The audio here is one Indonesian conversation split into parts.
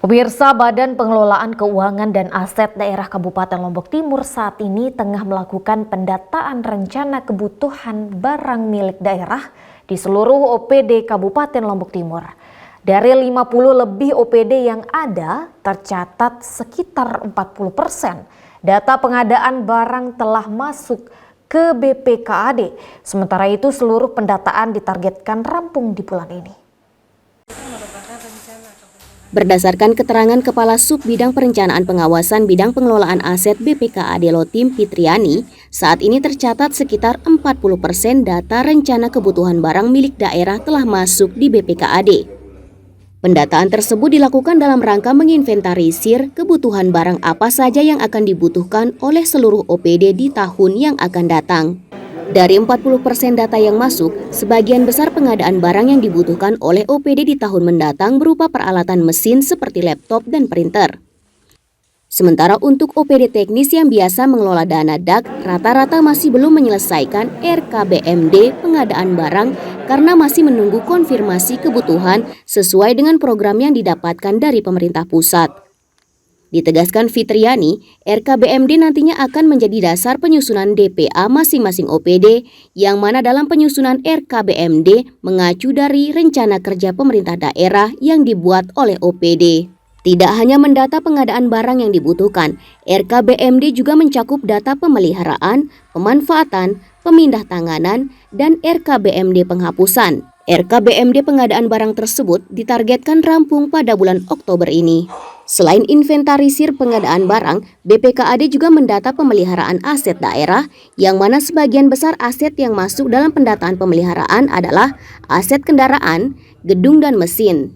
Pemirsa, Badan Pengelolaan Keuangan dan Aset Daerah Kabupaten Lombok Timur saat ini tengah melakukan pendataan rencana kebutuhan barang milik daerah di seluruh OPD Kabupaten Lombok Timur. Dari 50 lebih OPD yang ada, tercatat sekitar 40% data pengadaan barang telah masuk ke BPKAD. Sementara itu, seluruh pendataan ditargetkan rampung di bulan ini. Berdasarkan keterangan Kepala Sub Bidang Perencanaan Pengawasan Bidang Pengelolaan Aset BPKAD Lotim Fitriani, saat ini tercatat sekitar 40% data rencana kebutuhan barang milik daerah telah masuk di BPKAD. Pendataan tersebut dilakukan dalam rangka menginventarisir kebutuhan barang apa saja yang akan dibutuhkan oleh seluruh OPD di tahun yang akan datang. Dari 40% data yang masuk, sebagian besar pengadaan barang yang dibutuhkan oleh OPD di tahun mendatang berupa peralatan mesin seperti laptop dan printer. Sementara untuk OPD teknis yang biasa mengelola dana DAK, rata-rata masih belum menyelesaikan RKBMD pengadaan barang karena masih menunggu konfirmasi kebutuhan sesuai dengan program yang didapatkan dari pemerintah pusat. Ditegaskan Fitriani, RKBMD nantinya akan menjadi dasar penyusunan DPA masing-masing OPD, yang mana dalam penyusunan RKBMD mengacu dari rencana kerja pemerintah daerah yang dibuat oleh OPD. Tidak hanya mendata pengadaan barang yang dibutuhkan, RKBMD juga mencakup data pemeliharaan, pemanfaatan, pemindah tanganan, dan RKBMD penghapusan. RKBMD pengadaan barang tersebut ditargetkan rampung pada bulan Oktober ini. Selain inventarisir pengadaan barang, BPKAD juga mendata pemeliharaan aset daerah, yang mana sebagian besar aset yang masuk dalam pendataan pemeliharaan adalah aset kendaraan, gedung, dan mesin.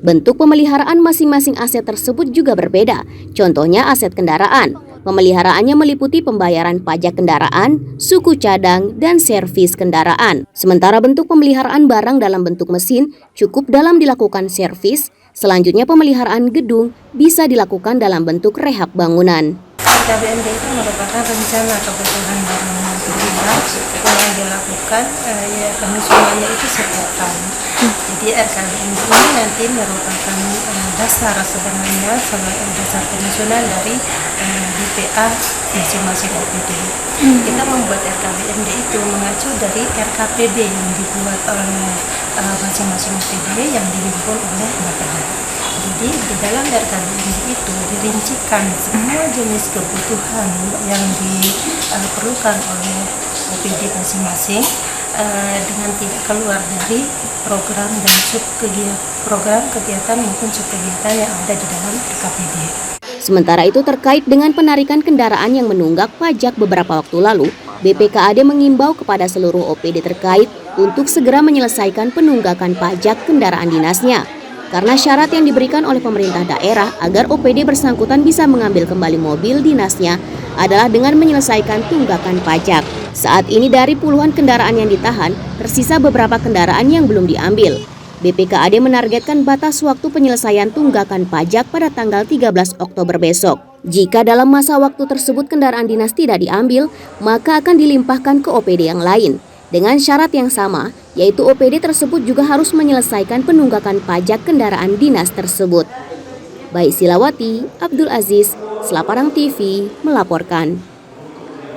Bentuk pemeliharaan masing-masing aset tersebut juga berbeda. Contohnya aset kendaraan, pemeliharaannya meliputi pembayaran pajak kendaraan, suku cadang, dan servis kendaraan. Sementara bentuk pemeliharaan barang dalam bentuk mesin cukup dalam dilakukan servis. Selanjutnya pemeliharaan gedung bisa dilakukan dalam bentuk rehab bangunan. RKBMD itu merupakan rencana kebutuhan barang daerah yang dilakukan penyusunannya itu setiap tahun. Jadi RKBMD ini nanti merupakan dasar sebenarnya sebagai dasar penyusunan dari DPA masing-masing OPD. Kita membuat RKBMD itu mengacu dari RKPD yang dibuat oleh masing-masing OPD yang dihimpun oleh Bapeda. Jadi di dalam RKBMD itu dirincikan semua jenis kebutuhan yang diperlukan oleh OPD masing-masing dengan tidak keluar dari program dan program kegiatan maupun subkegiatan yang ada di dalam RKPD. Sementara itu, terkait dengan penarikan kendaraan yang menunggak pajak beberapa waktu lalu, BPKAD mengimbau kepada seluruh OPD terkait untuk segera menyelesaikan penunggakan pajak kendaraan dinasnya. Karena syarat yang diberikan oleh pemerintah daerah agar OPD bersangkutan bisa mengambil kembali mobil dinasnya adalah dengan menyelesaikan tunggakan pajak. Saat ini dari puluhan kendaraan yang ditahan, tersisa beberapa kendaraan yang belum diambil. BPKAD menargetkan batas waktu penyelesaian tunggakan pajak pada tanggal 13 Oktober besok. Jika dalam masa waktu tersebut kendaraan dinas tidak diambil, maka akan dilimpahkan ke OPD yang lain. Dengan syarat yang sama, yaitu OPD tersebut juga harus menyelesaikan penunggakan pajak kendaraan dinas tersebut. Baik Silawati, Abdul Aziz, Selaparang TV melaporkan.